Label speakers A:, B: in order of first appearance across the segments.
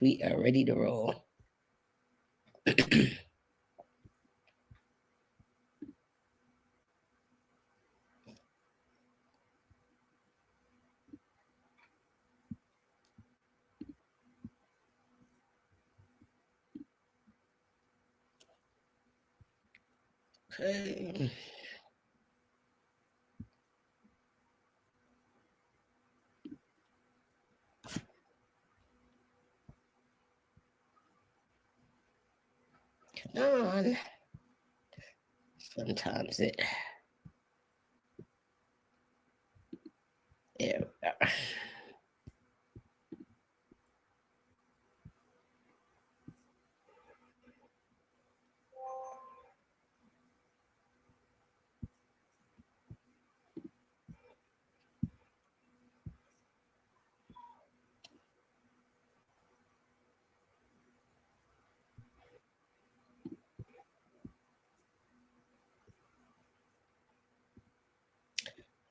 A: We are ready to roll. Okay. Come on. Sometimes it. There we are.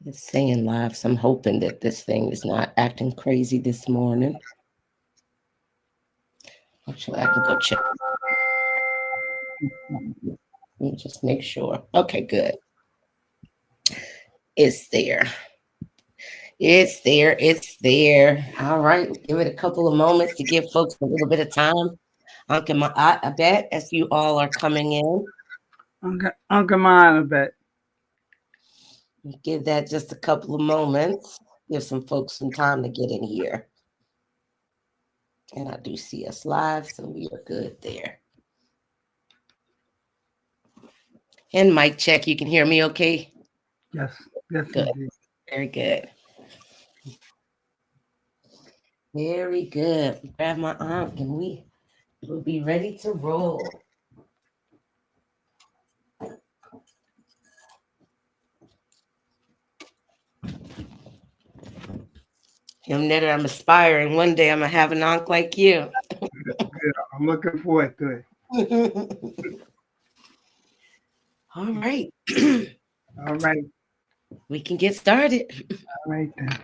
A: It's saying live, so I'm hoping that this thing is not acting crazy this morning. Actually, I can go check. Let me just make sure. Okay, good. It's there. It's there. It's there. All right. Give it a couple of moments to give folks a little bit of time. I bet as you all are coming in.
B: Uncle mine, I bet.
A: Give that just a couple of moments. Give some folks some time to get in here. And I do see us live, so we are good there. And mic check. You can hear me okay?
B: Yes. Yes,
A: good.
B: indeed.
A: Very good. Very good. Grab my arm and we'll be ready to roll. I'm aspiring. One day I'm going to have an aunt like you.
B: Good. I'm looking forward to
A: it. All right.
B: All right.
A: We can get started.
B: All right then.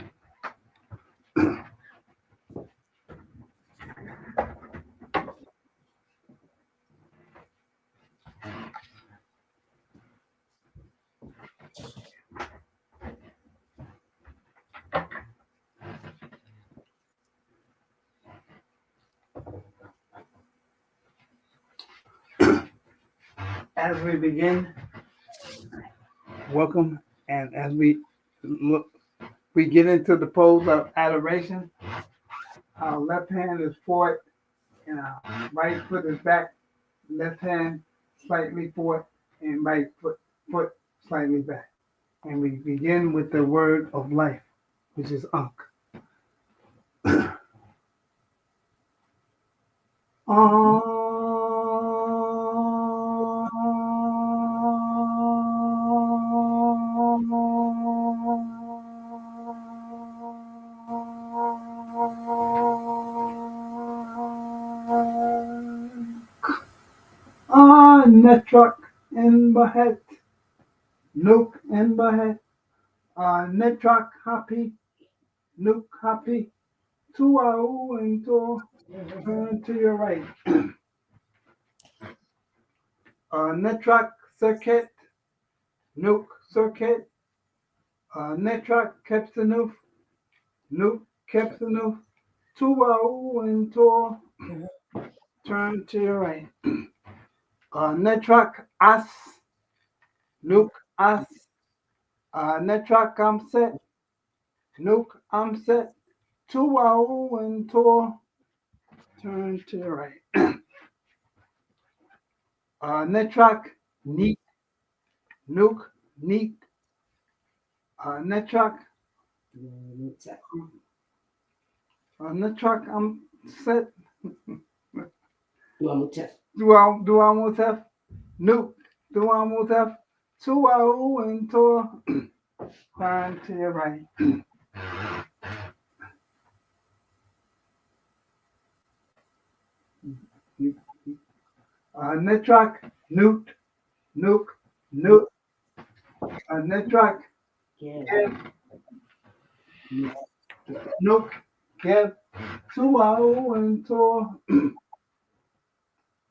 B: As we begin, welcome, and as we get into the pose of adoration. Our left hand is forward, and our right foot is back. Left hand slightly forward, and right foot slightly back. And we begin with the word of life, which is Ankh. Netruck in Bahet, Nuke in Bahet, Netruck happy, Nuke happy, Tuau and to turn to your right. Netruck circuit, Nuke circuit, Netruck Kepsanuf, Nuke Kepsanuf, Tuau and to turn to your right. Netruck As, Nuke As, Netruck Amset, Nuke Amset, Tuau and to turn to your right. Netruck Neat, Nuke Neat, Netruck. Netruck I'm set. Duamutef, Nuke, Duamutef, Tuau and to turn to your right. Netruck, Nuke, Nuke, Nuke, Netruck, Kev, Nuke, Kev, Suau into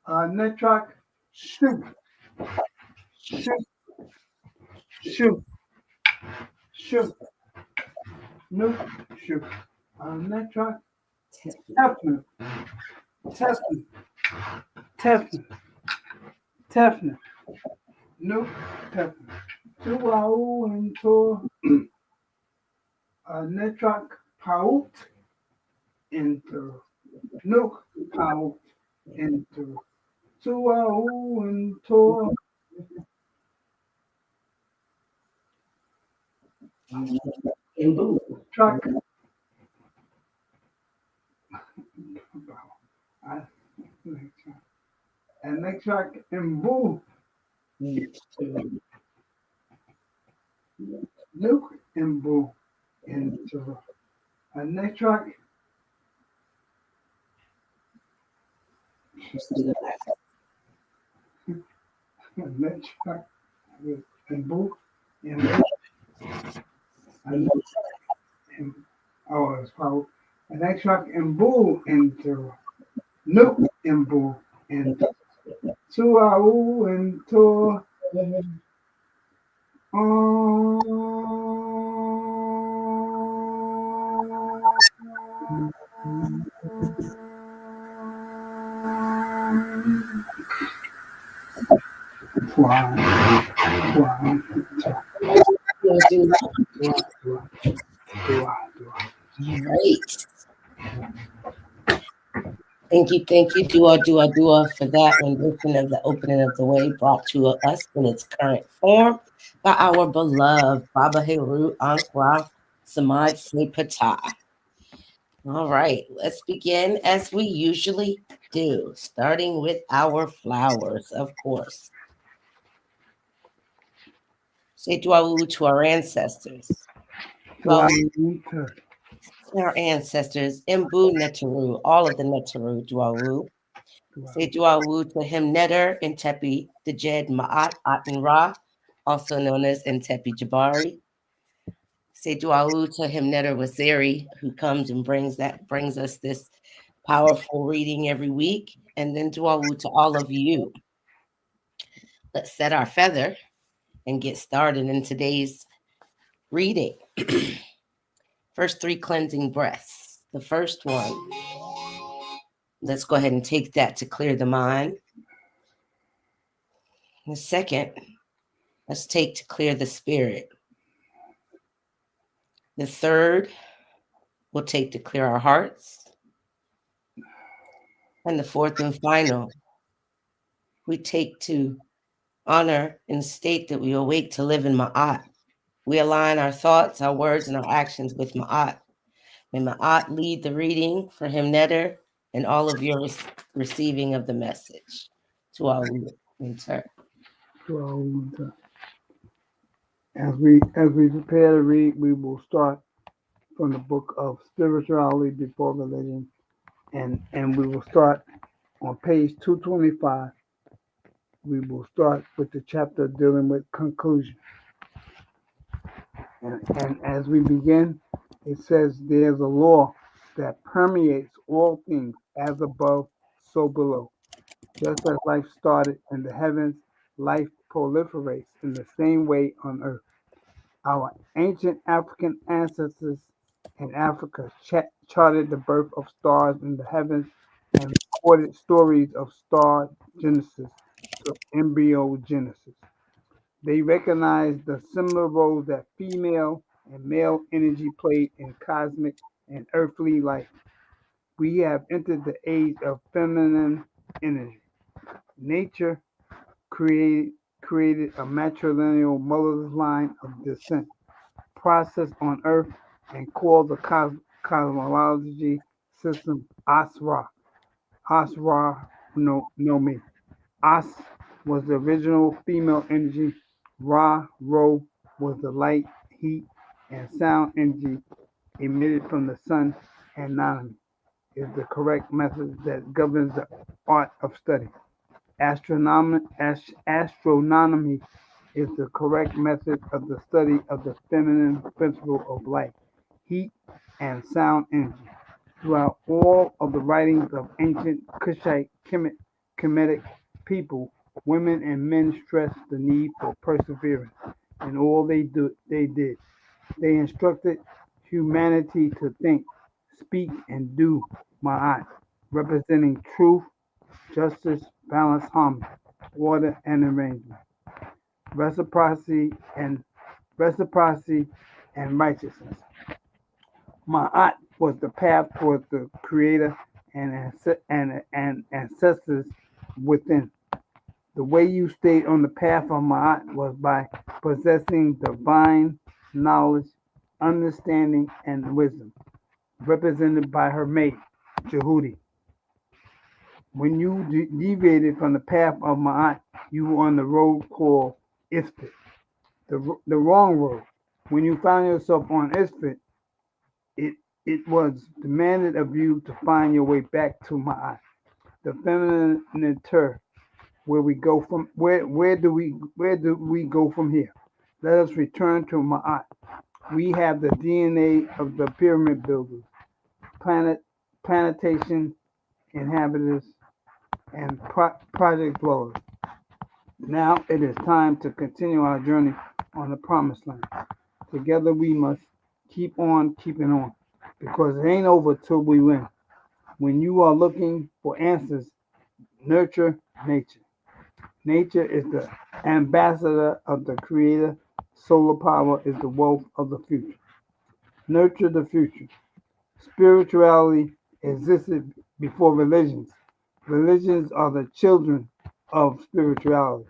B: Netrak shoot, shoot, shoot, shoot, no, shoot. Netrak Teflon, Teflon, Teflon, Teflon, no, Teflon. Suau into Netrak Paut into no, Paut into Suau into
A: Imbu.
B: Truck. I- And next track in Boo, Luke and Boo into and next track and next track and Boo and and, and oh it's probably and next track and Boo into Nuke and Boo into Suau into fly, fly,
A: We'll do
B: fly, fly, fly.
A: great. Thank you, Dua, for that rendition of the opening of the way brought to us in its current form by our beloved Baba Heru Ankra Samad Sepata. All right, let's begin as we usually do, starting with our flowers, of course. Say dua to our ancestors. Well,
B: Fly,
A: our ancestors, Mbu Netaru, all of the Netaru, dua. Say dua to him Netter in Tepi, the Jed Ma'at Aten Ra, also known as Entepi Jabari. Say dua to him Netter Waziri, who comes and brings us this powerful reading every week. And then dua to all of you. Let's set our feather and get started in today's reading. First three cleansing breaths. The first one, let's go ahead and take that to clear the mind. The second, let's take to clear the spirit. The third, we'll take to clear our hearts. And the fourth and final, we take to honor and state that we awake to live in Ma'at. We align our thoughts, our words, and our actions with Ma'at. May Ma'at lead the reading for him, Netter, and all of your receiving of the message. To all in turn.
B: As we prepare to read, we will start from the book of Spirituality Before Religion, and we will start on page 225. We will start with the chapter dealing with conclusion. And as we begin, it says there's a law that permeates all things as above, so below. Just as life started in the heavens, life proliferates in the same way on earth. Our ancient African ancestors in Africa charted the birth of stars in the heavens and recorded stories of star genesis to embryogenesis. They recognized the similar roles that female and male energy played in cosmic and earthly life. We have entered the age of feminine energy. Nature created a matrilineal mother's line of descent process on Earth and called the cosmology system Asra. Asra no me. As was the original female energy. Ro was the light, heat, and sound energy emitted from the sun, and Nanami is the correct method that governs the art of study. Astronomy is the correct method of the study of the feminine principle of light, heat, and sound energy. Throughout all of the writings of ancient Kushite Kemetic people, women and men stressed the need for perseverance in all they did. They instructed humanity to think, speak, and do Ma'at, representing truth, justice, balance, harmony, order, and arrangement, reciprocity and reciprocity and righteousness. Ma'at was the path towards the Creator and ancestors within. The way you stayed on the path of Ma'at was by possessing divine knowledge, understanding, and wisdom, represented by her mate, Jehudi. When you deviated from the path of Ma'at, you were on the road called Ifrit, the wrong road. When you found yourself on Ifrit, it, it was demanded of you to find your way back to Ma'at, the feminine turf, where we go from where do we go from here? Let us return to Ma'at. We have the DNA of the pyramid builders, plantation inhabitants, and project dwellers. Now it is time to continue our journey on the promised land. Together we must keep on keeping on, because it ain't over till we win. When you are looking for answers, nurture nature. Nature is the ambassador of the Creator. Solar power is the wealth of the future. Nurture the future. Spirituality existed before religions. Religions are the children of spirituality.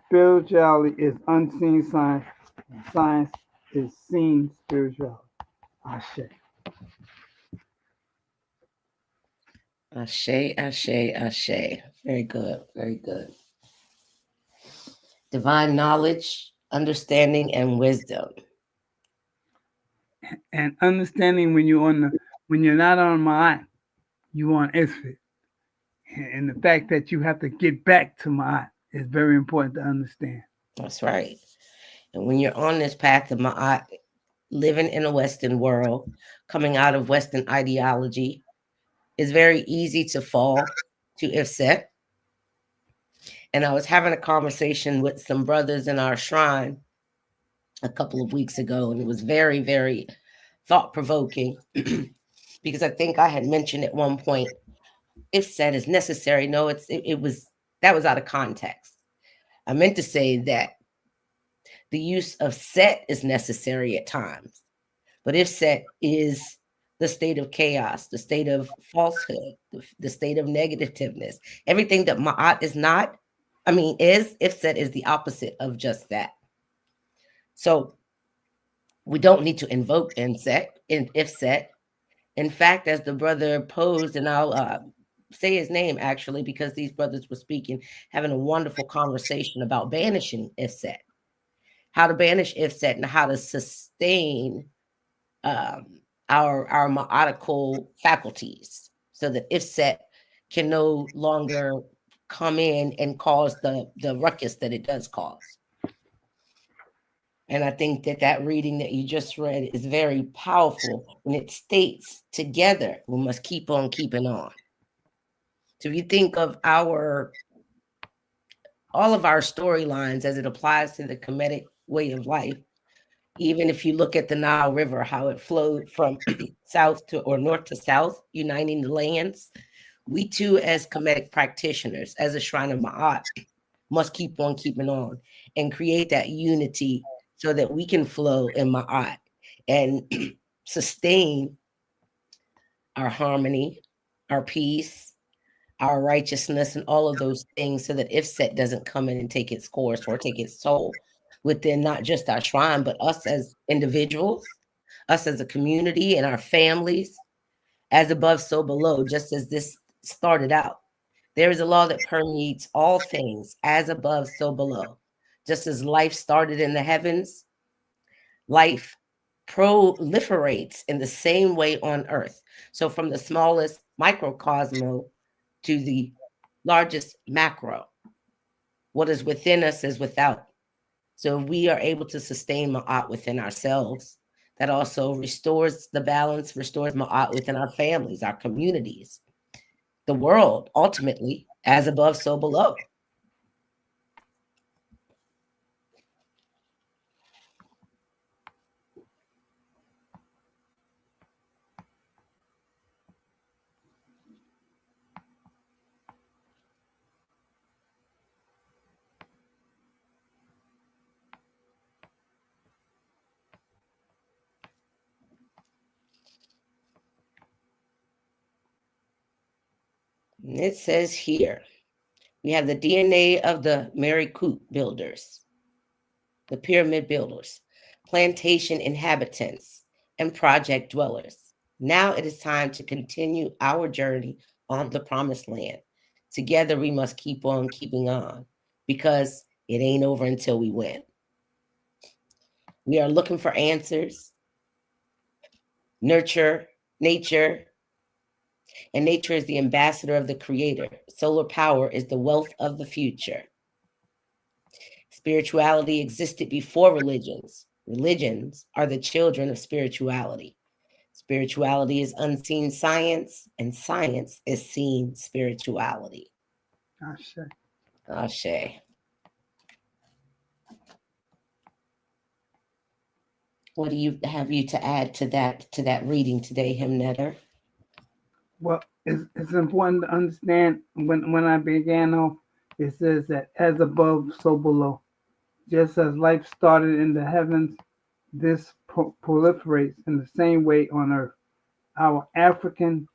B: Spirituality is unseen science, and science is seen spirituality. Ashe.
A: Ashe, ashe, ashe. Very good, very good. Divine knowledge, understanding, and wisdom.
B: And understanding when you're not on Ma'at, you on Isfit. And the fact that you have to get back to Ma'at is very important to understand.
A: That's right. And when you're on this path of Ma'at, living in a Western world, coming out of Western ideology, it's very easy to fall to Ifset. And I was having a conversation with some brothers in our shrine a couple of weeks ago, and it was very, very thought provoking because I think I had mentioned at one point, if set is necessary. No, it was that was out of context. I meant to say that the use of set is necessary at times, but if set is the state of chaos, the state of falsehood, the state of negativeness, everything that Ma'at is not, is, if set is the opposite of just that. So we don't need to invoke if set. In fact, as the brother posed, and I'll say his name actually, because these brothers were speaking, having a wonderful conversation about banishing if set, how to banish if set, and how to sustain our ma'atical faculties, so that if set can no longer come in and cause the ruckus that it does cause. And I think that reading that you just read is very powerful when it states, together we must keep on keeping on. So if you think of all of our storylines as it applies to the Kemetic way of life, even if you look at the Nile River, how it flowed from south to or north to south, uniting the lands, we too, as Kemetic practitioners, as a Shrine of Ma'at, must keep on keeping on and create that unity so that we can flow in Ma'at and sustain our harmony, our peace, our righteousness, and all of those things, so that Ifset doesn't come in and take its course or take its soul within not just our shrine, but us as individuals, us as a community and our families, as above, so below, just as this started out. There is a law that permeates all things, as above, so below. Just as life started in the heavens, life proliferates in the same way on earth. So from the smallest microcosmo to the largest macro, what is within us is without. So we are able to sustain Ma'at within ourselves, That also restores the balance, restores ma'at within our families, our communities, the world, ultimately, as above, so below. And it says here, we have the DNA of the Marikut builders, the pyramid builders, plantation inhabitants, and project dwellers. Now it is time to continue our journey on the promised land. Together we must keep on keeping on because it ain't over until we win. We are looking for answers, nurture, nature, and nature is the ambassador of the creator. Solar power is the wealth of the future. Spirituality existed before religions. Religions are the children of spirituality. Spirituality is unseen science, and science is seen spirituality.
B: Ashe.
A: Ashe. What do you have you to add to that reading today, Hymnetter?
B: Well, it's important to understand when I began off, it says that as above, so below. Just as life started in the heavens, this proliferates in the same way on earth. Our ancient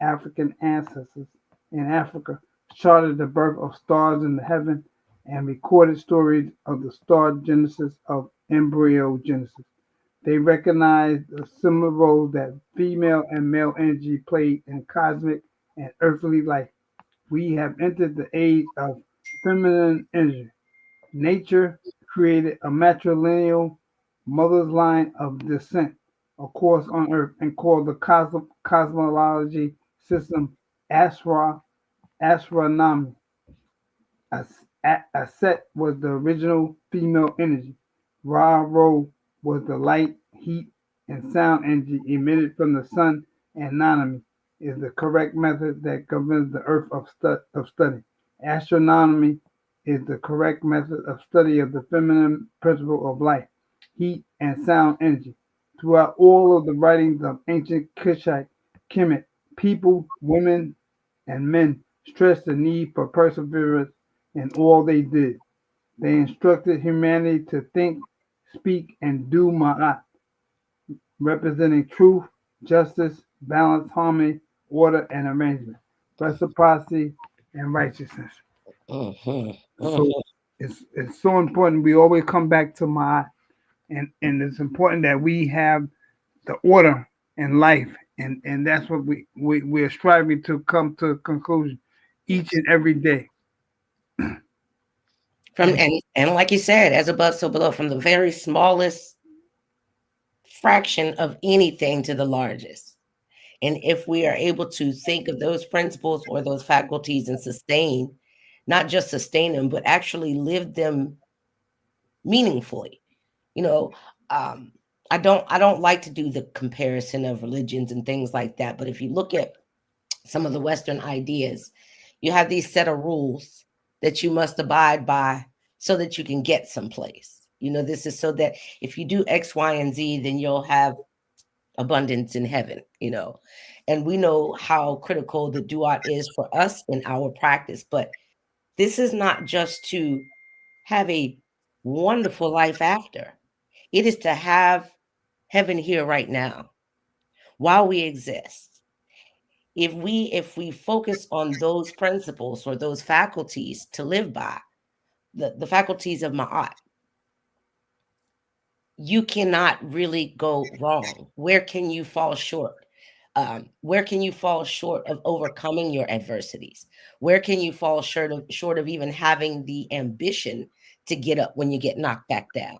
B: African ancestors in Africa charted the birth of stars in the heaven and recorded stories of the star genesis of embryogenesis. They recognized the similar role that female and male energy played in cosmic and earthly life. We have entered the age of feminine energy. Nature created a matrilineal mother's line of descent, a course on Earth, and called the cosmology system astronomy. Aset was the original female energy. Ra Ro was the light, heat, and sound energy emitted from the sun, and Nanami is the correct method that governs the earth of study. Astronomy is the correct method of study of the feminine principle of life, heat, and sound energy. Throughout all of the writings of ancient Kushite, Kemet, people, women, and men stressed the need for perseverance in all they did. They instructed humanity to think, speak, and do ma'at, representing truth, justice, balance, harmony, order, and arrangement, reciprocity, and righteousness.
A: Mhm,
B: So
A: mhm.
B: it's so important. We always come back to ma'at, and it's important that we have the order in life, and that's what we are striving to come to a conclusion each and every day.
A: From and like you said, as above, so below, from the very smallest fraction of anything to the largest. And if we are able to think of those principles or those faculties and sustain, not just sustain them, but actually live them meaningfully, you know, um, I don't like to do the comparison of religions and things like that. But if you look at some of the Western ideas, you have these set of rules that you must abide by so that you can get someplace. This is so that if you do X, Y, and Z, then you'll have abundance in heaven. And we know how critical the duat is for us in our practice. But this is not just to have a wonderful life after. It is to have heaven here right now while we exist. If we focus on those principles or those faculties to live by, the faculties of Ma'at, you cannot really go wrong. Where can you fall short? Where can you fall short of overcoming your adversities? Where can you fall short of even having the ambition to get up when you get knocked back down?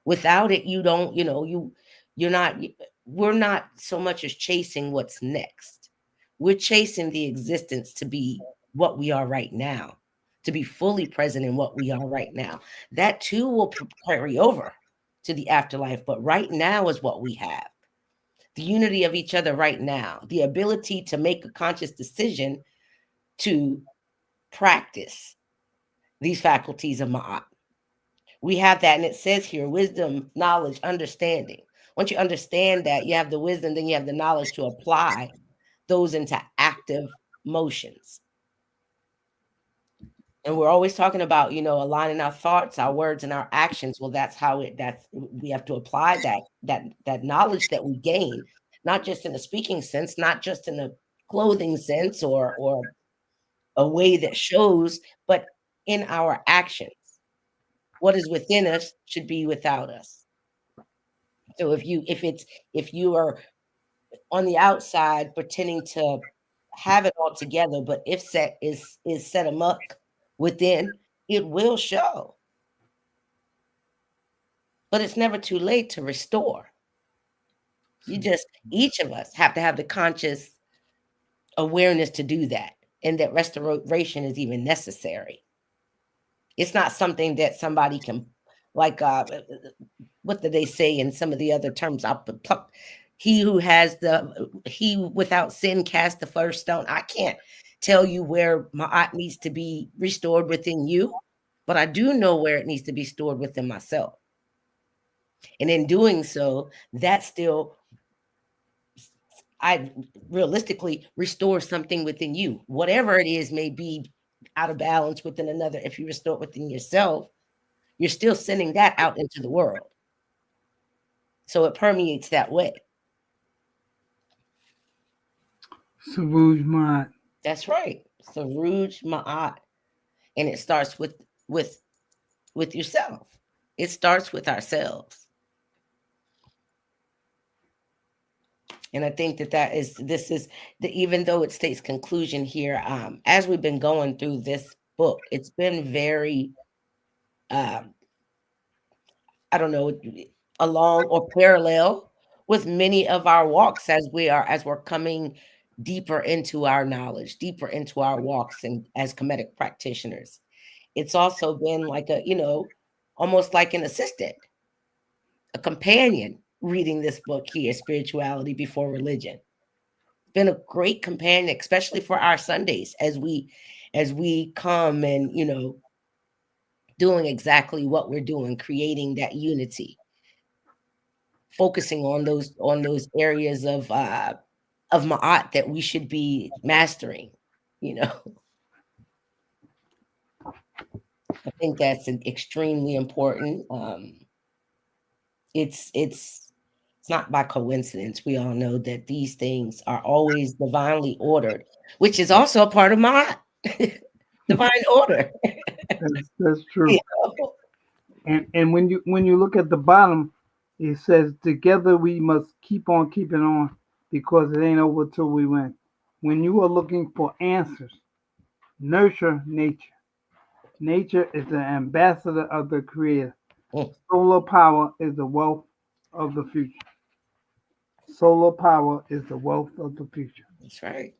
A: Without it, you don't, you're not, we're not so much as chasing what's next. We're chasing the existence to be what we are right now, to be fully present in what we are right now. That too will carry over. to the afterlife, but right now is what we have. The unity of each other right now, the ability to make a conscious decision to practice these faculties of Ma'at. We have that, and it says here wisdom, knowledge, understanding. Once you understand that, you have the wisdom, then you have the knowledge to apply those into active motions. And we're always talking about, aligning our thoughts, our words, and our actions. Well, that's we have to apply that knowledge that we gain, not just in a speaking sense, not just in a clothing sense or a way that shows, but in our actions. What is within us should be without us. So if you are on the outside pretending to have it all together, but if set is set amok within, it will show. But it's never too late to restore. Each of us have to have the conscious awareness to do that, and that restoration is even necessary. It's not something that somebody can, like, what do they say in some of the other terms? He without sin cast the first stone. I can't tell you where Ma'at needs to be restored within you, but I do know where it needs to be stored within myself. And in doing so, that still, I realistically restore something within you. Whatever it is may be out of balance within another. If you restore it within yourself, you're still sending that out into the world. So it permeates that way.
B: Saruj Ma'at.
A: That's right. Saruj Ma'at. And it starts with yourself. It starts with ourselves. And I think even though it states conclusion here, as we've been going through this book, it's been very, I don't know, along or parallel with many of our walks as we're coming deeper into our knowledge, deeper into our walks, and as Kemetic practitioners. It's also been like almost like an assistant, a companion reading this book here, Spirituality Before Religion. It's been a great companion, especially for our Sundays as we come and, doing exactly what we're doing, creating that unity, focusing on those areas of Ma'at that we should be mastering, I think that's extremely important. It's not by coincidence. We all know that these things are always divinely ordered, which is also a part of my divine order.
B: That's true. And when you look at the bottom, it says, "Together we must keep on keeping on, because it ain't over till we win." When you are looking for answers, nurture nature. Nature is the ambassador of the Creator. Solar power is the wealth of the future. Solar power is the wealth of the future.
A: That's right.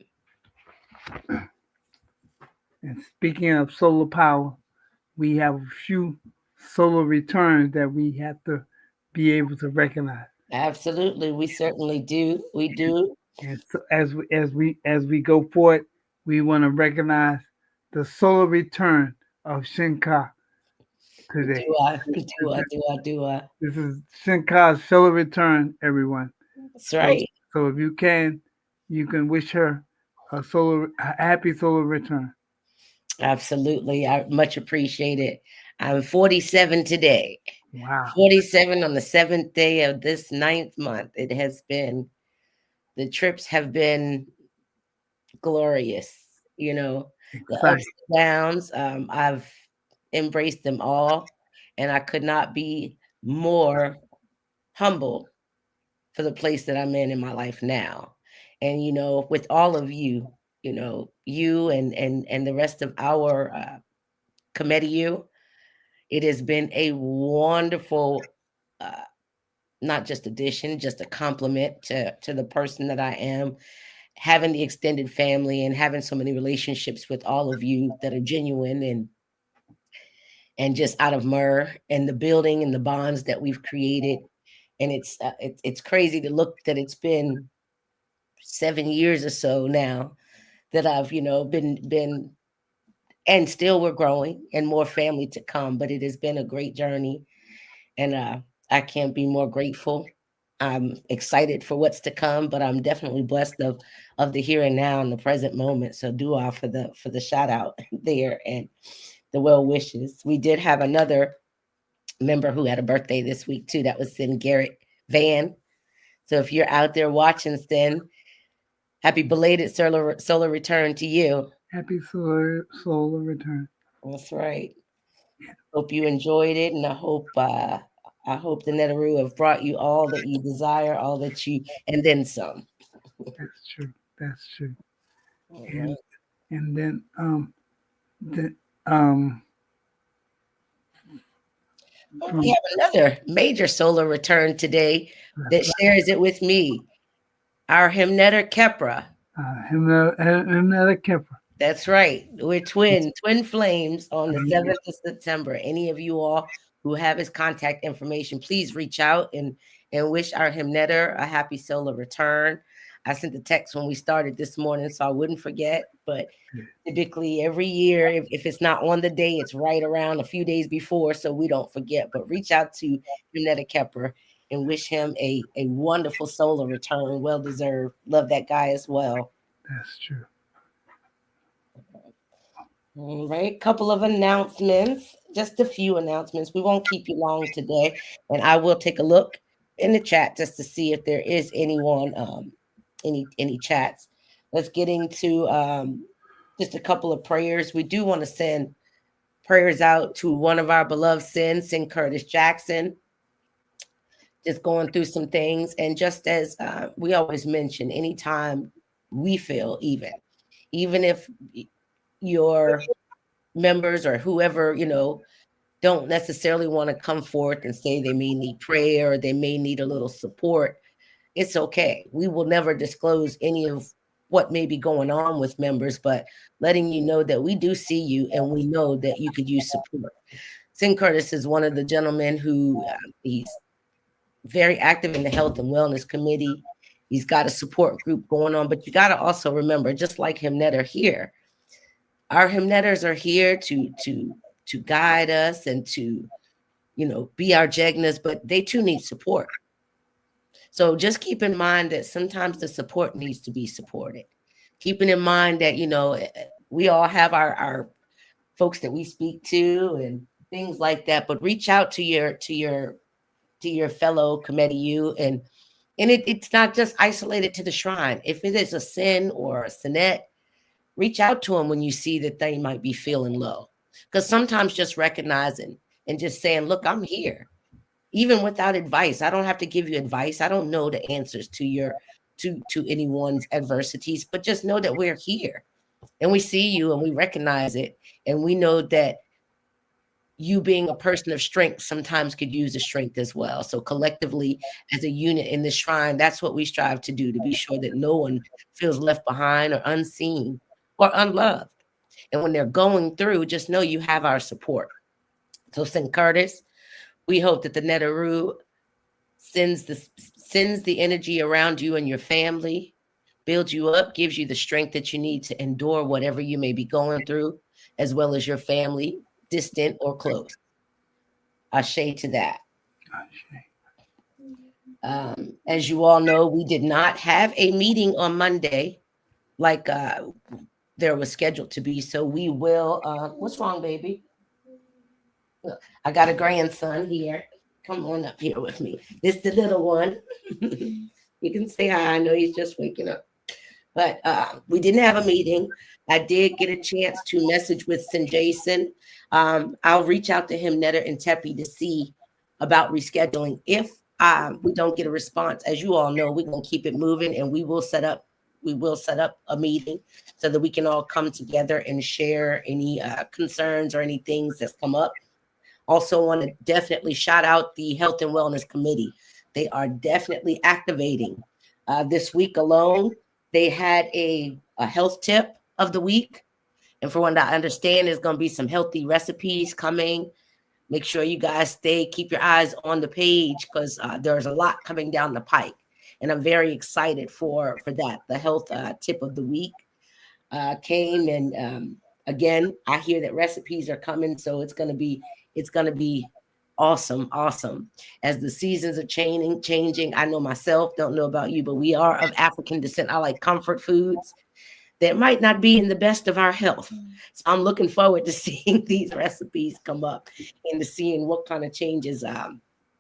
B: And speaking of solar power, we have a few solar returns that we have to be able to recognize.
A: Absolutely, we certainly do. We do.
B: And so as we go forward, we want to recognize the solar return of Shinka today.
A: Do I.
B: This is Shinka's solar return, everyone.
A: That's right.
B: So if you can wish her a happy solar return.
A: Absolutely. I much appreciate it. I'm 47 today.
B: Wow.
A: 47 on the 7th day of this 9th month. The trips have been glorious, the ups and downs. I've embraced them all, and I could not be more humble for the place that I'm in my life now. And, with all of you, you and the rest of our committee, it has been a wonderful, not just addition, just a compliment to the person that I am, having the extended family and having so many relationships with all of you that are genuine and just out of myrrh and the building and the bonds that we've created. And it's crazy to look that it's been 7 years or so now that I've been and still we're growing and more family to come. But it has been a great journey, and I can't be more grateful. I'm excited for what's to come, but I'm definitely blessed of the here and now and the present moment. So Dua for the shout out there and the well wishes. We did have another member who had a birthday this week too. That was Sin Garrett Van. So if you're out there watching, Sin, happy belated solar return to you.
B: Happy solar return.
A: That's right. Hope you enjoyed it, and I hope the Neteru have brought you all that you desire, all that you, and then some.
B: That's true. That's true.
A: All
B: And
A: right.
B: and then the um
A: Oh,
B: from
A: we have another major solar return today that shares it with me. Our Himneter Kepra.
B: another Kipper.
A: That's right. We're twin flames on the 7th of September. Any of you all who have his contact information, please reach out and wish our Himneter a happy solar return. I sent the text when we started this morning, so I wouldn't forget. But typically every year, if it's not on the day, it's right around a few days before, so we don't forget. But reach out to Himneter Kepper and wish him a wonderful solar return. Well deserved. Love that guy as well.
B: That's true.
A: All right, couple of announcements, just a few announcements. We won't keep you long today, and I will take a look in the chat just to see if there is anyone, any chats. Let's get into just a couple of prayers. We do want to send prayers out to one of our beloved Sin Curtis Jackson, just going through some things, and just as we always mention, anytime we feel even if your members or whoever, don't necessarily want to come forth and say they may need prayer or they may need a little support, it's okay. We will never disclose any of what may be going on with members, but letting you know that we do see you and we know that you could use support. Sin Curtis is one of the gentlemen who he's very active in the health and wellness committee. He's got a support group going on, but you got to also remember, just like Himneter here, our Himneters are here to guide us and to, be our Jegnas, but they too need support. So just keep in mind that sometimes the support needs to be supported. Keeping in mind that, we all have our folks that we speak to and things like that, but reach out to your fellow committee you and it's not just isolated to the shrine. If it is a sin or a sinette, reach out to them when you see that they might be feeling low. Because sometimes just recognizing and just saying, look, I'm here. Even without advice, I don't have to give you advice. I don't know the answers to anyone's adversities, but just know that we're here and we see you and we recognize it. And we know that you being a person of strength sometimes could use the strength as well. So collectively, as a unit in the shrine, that's what we strive to do, to be sure that no one feels left behind or unseen or unloved. And when they're going through, just know you have our support. So St. Curtis, we hope that the Neteru sends the energy around you and your family, builds you up, gives you the strength that you need to endure whatever you may be going through, as well as your family, distant or close. Ashe to that. As you all know, we did not have a meeting on Monday like there was scheduled to be. So we will, what's wrong, baby? Look, I got a grandson here. Come on up here with me. This the little one. You can say hi. I know he's just waking up. But we didn't have a meeting. I did get a chance to message with St. Jason. I'll reach out to him, Netter and Tepi, to see about rescheduling. If we don't get a response, as you all know, we're going to keep it moving and we will set up a meeting so that we can all come together and share any concerns or any things that's come up. Also want to definitely shout out the Health and Wellness Committee. They are definitely activating. This week alone, they had a health tip of the week. And for what I understand, there's going to be some healthy recipes coming Make sure you guys keep your eyes on the page because there's a lot coming down the pike. And I'm very excited for that. The health tip of the week came, and again, I hear that recipes are coming, so it's gonna be awesome. As the seasons are changing. I know myself, don't know about you, but we are of African descent. I like comfort foods that might not be in the best of our health. So I'm looking forward to seeing these recipes come up and to seeing what kind of changes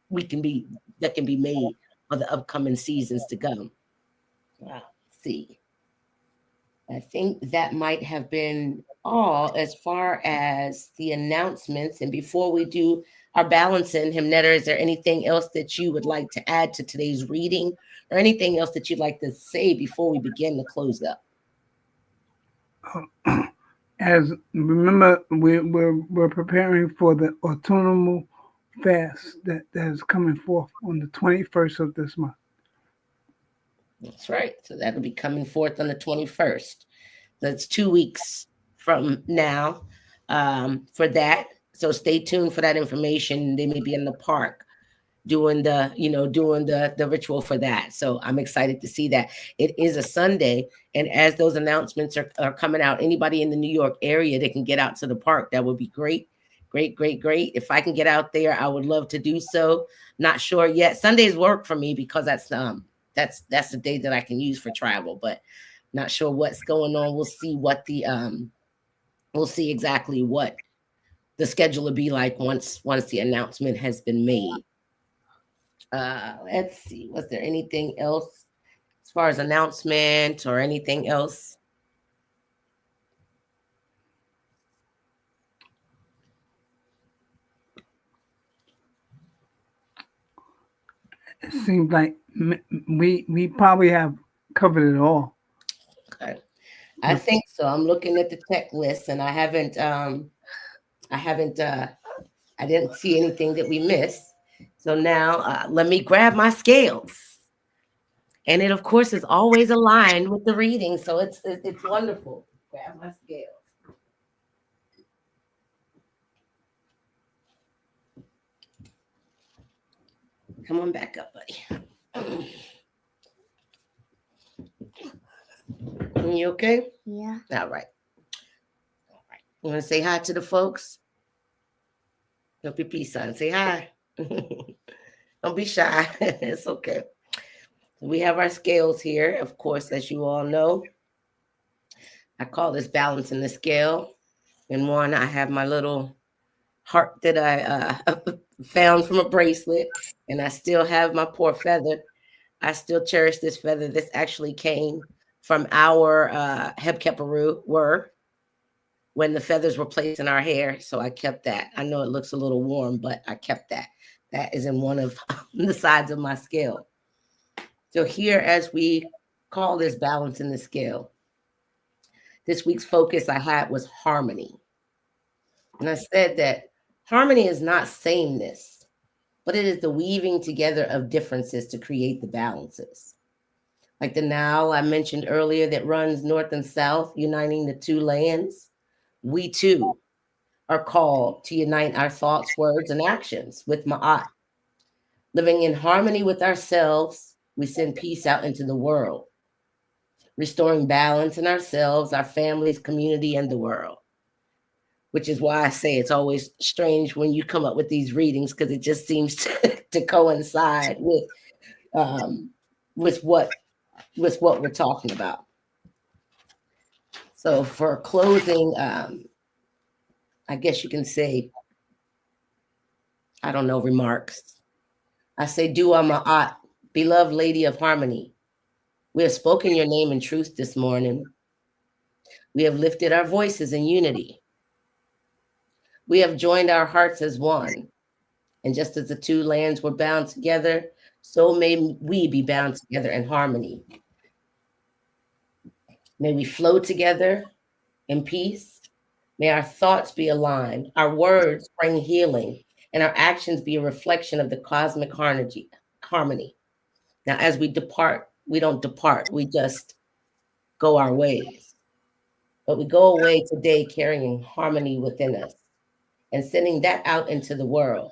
A: we can be that can be made for the upcoming seasons to come. Let's see. I think that might have been all as far as the announcements. And before we do our balancing, Hymnetta, is there anything else that you would like to add to today's reading or anything else that you'd like to say before we begin to close up?
B: As remember, we're preparing for the autumnal fast that is coming forth on the 21st of this month.
A: That's right. So that'll be coming forth on the 21st. That's 2 weeks from now for that. So stay tuned for that information. They may be in the park doing the ritual for that. So I'm excited to see that. It is a Sunday, and as those announcements are coming out, anybody in the New York area that can get out to the park, that would be great. Great. If I can get out there, I would love to do so. Not sure yet. Sundays work for me because that's the day that I can use for travel, but not sure what's going on. We'll see we'll see exactly what the schedule will be like once the announcement has been made. Let's see. Was there anything else as far as announcement or anything else?
B: It seems like we probably have covered it all.
A: Okay. I think so. I'm looking at the checklist and I didn't see anything that we missed. So now let me grab my scales. And it, of course, is always aligned with the reading. So it's wonderful. Grab my scales. Come on back up, buddy. You okay?
C: Yeah.
A: All right. You want to say hi to the folks? Help your peace sign. Say hi. Don't be shy. It's okay. We have our scales here, of course, as you all know. I call this balancing the scale. In one, I have my little heart that I found from a bracelet, and I still have my poor feather. I still cherish this feather. This actually came from our Hebkeparoo were when the feathers were placed in our hair. So I kept that. I know it looks a little warm, but I kept that. That is in one of the sides of my scale. So here, as we call this balance in the scale, this week's focus I had was harmony. And I said that harmony is not sameness, but it is the weaving together of differences to create the balances. Like the Nile I mentioned earlier that runs north and south, uniting the two lands. We too are called to unite our thoughts, words, and actions with Ma'at. Living in harmony with ourselves, we send peace out into the world, restoring balance in ourselves, our families, community, and the world. Which is why I say it's always strange when you come up with these readings because it just seems to coincide with what we're talking about. So for closing, I guess you can say, I don't know, remarks. I say, Dwa Ma'at, beloved Lady of Harmony. We have spoken your name in truth this morning. We have lifted our voices in unity. We have joined our hearts as one. And just as the two lands were bound together, so may we be bound together in harmony. May we flow together in peace. May our thoughts be aligned, our words bring healing, and our actions be a reflection of the cosmic harmony. Now, as we depart, we don't depart, we just go our ways. But we go away today carrying harmony within us. and sending that out into the world.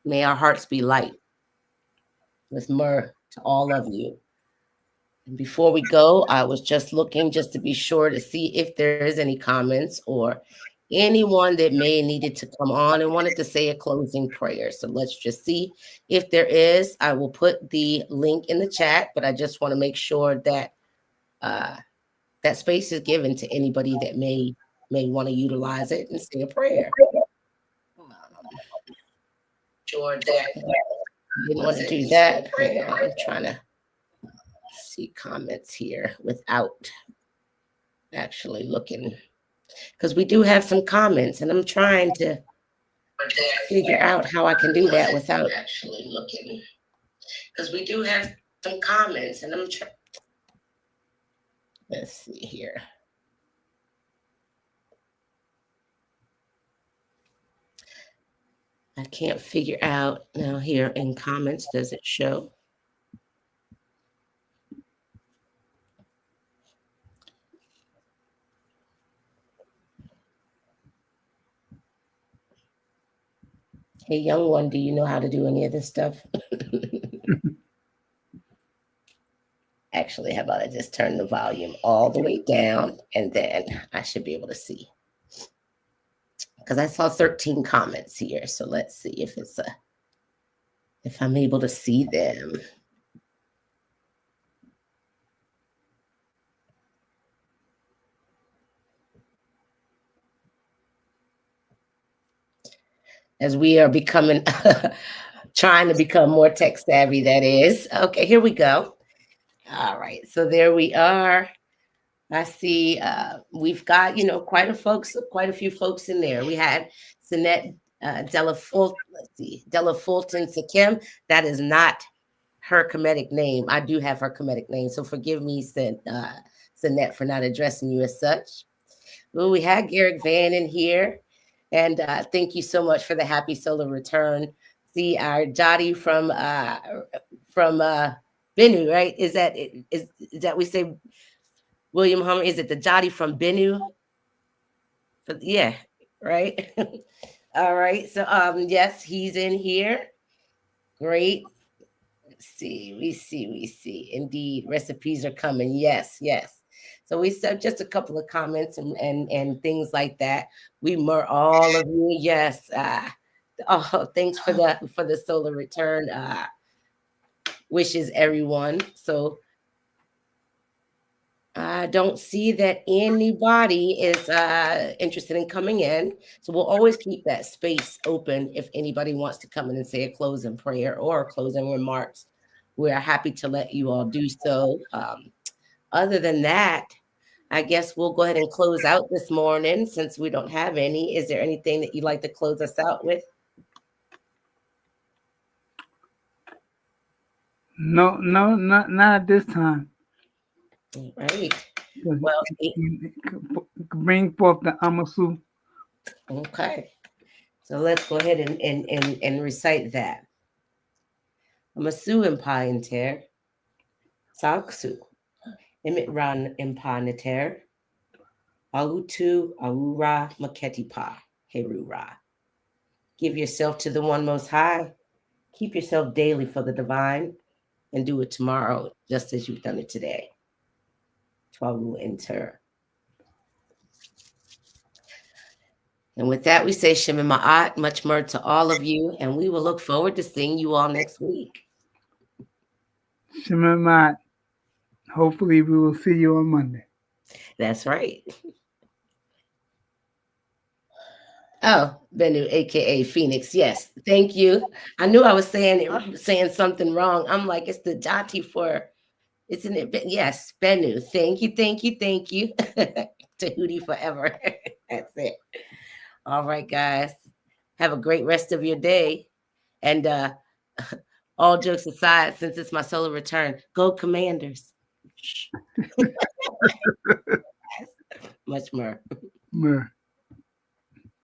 A: May our hearts be light with myrrh to all of you. And before we go, I was just looking just to be sure to see if there is any comments or anyone that may needed to come on and wanted to say a closing prayer. So let's just see if there is. I will put the link in the chat, but I just want to make sure that that space is given to anybody that may want to utilize it and say a prayer. Sure that didn't want to do that. I'm trying to see comments here without actually looking, because we do have some comments, and I'm trying to figure out how I can do that without actually looking, because we do have some comments, and I'm trying. Let's see here. I can't figure out now here in comments, does it show? Hey, young one, do you know how to do any of this stuff? Actually, how about I just turn the volume all the way down, and then I should be able to see. Because I saw 13 comments here. So let's see if if I'm able to see them. As we are becoming, trying to become more tech savvy, that is. Okay, here we go. All right, so there we are. I see we've got, quite a few folks in there. We had Sinette Della Fulton Sakim. That is not her Kemetic name. I do have her Kemetic name, so forgive me, Sinette, for not addressing you as such. Well, we had Garrick Van in here, and thank you so much for the happy solar return. See our Jotty from Bennu, right? Is that we say William Hummer? Is it the Jotty from Bennu? Yeah, right. All right. So yes, he's in here. Great. Let's see. We see. Indeed, recipes are coming. Yes. So we said just a couple of comments and things like that. We murr all of you. Yes. Thanks for the solar return. Wishes everyone. So I don't see that anybody is interested in coming in. So we'll always keep that space open if anybody wants to come in and say a closing prayer or closing remarks. We're happy to let you all do so. Other than that, I guess we'll go ahead and close out this morning since we don't have any. Is there anything that you'd like to close us out with?
B: No, not at this time.
A: All right. Well,
B: bring forth the Amasu.
A: Okay. So let's go ahead and recite that. Amasu impaniter, Saksu, Imitran impaniter, Autu Aura Maketipa, Herura. Give yourself to the one most high. Keep yourself daily for the divine, and do it tomorrow just as you've done it today. Twaru enter. And with that, we say Shem Ma'at, much more to all of you, and we will look forward to seeing you all next week.
B: Shem Ma'at. Hopefully, we will see you on Monday.
A: That's right. Oh, Bennu, aka Phoenix. Yes, thank you. I knew I was saying something wrong. I'm like, it's the Jati for, isn't it? Yes, Bennu. Thank you. Tahuti forever. That's it. All right, guys. Have a great rest of your day. And all jokes aside, since it's my solar return, go Commanders. Much more.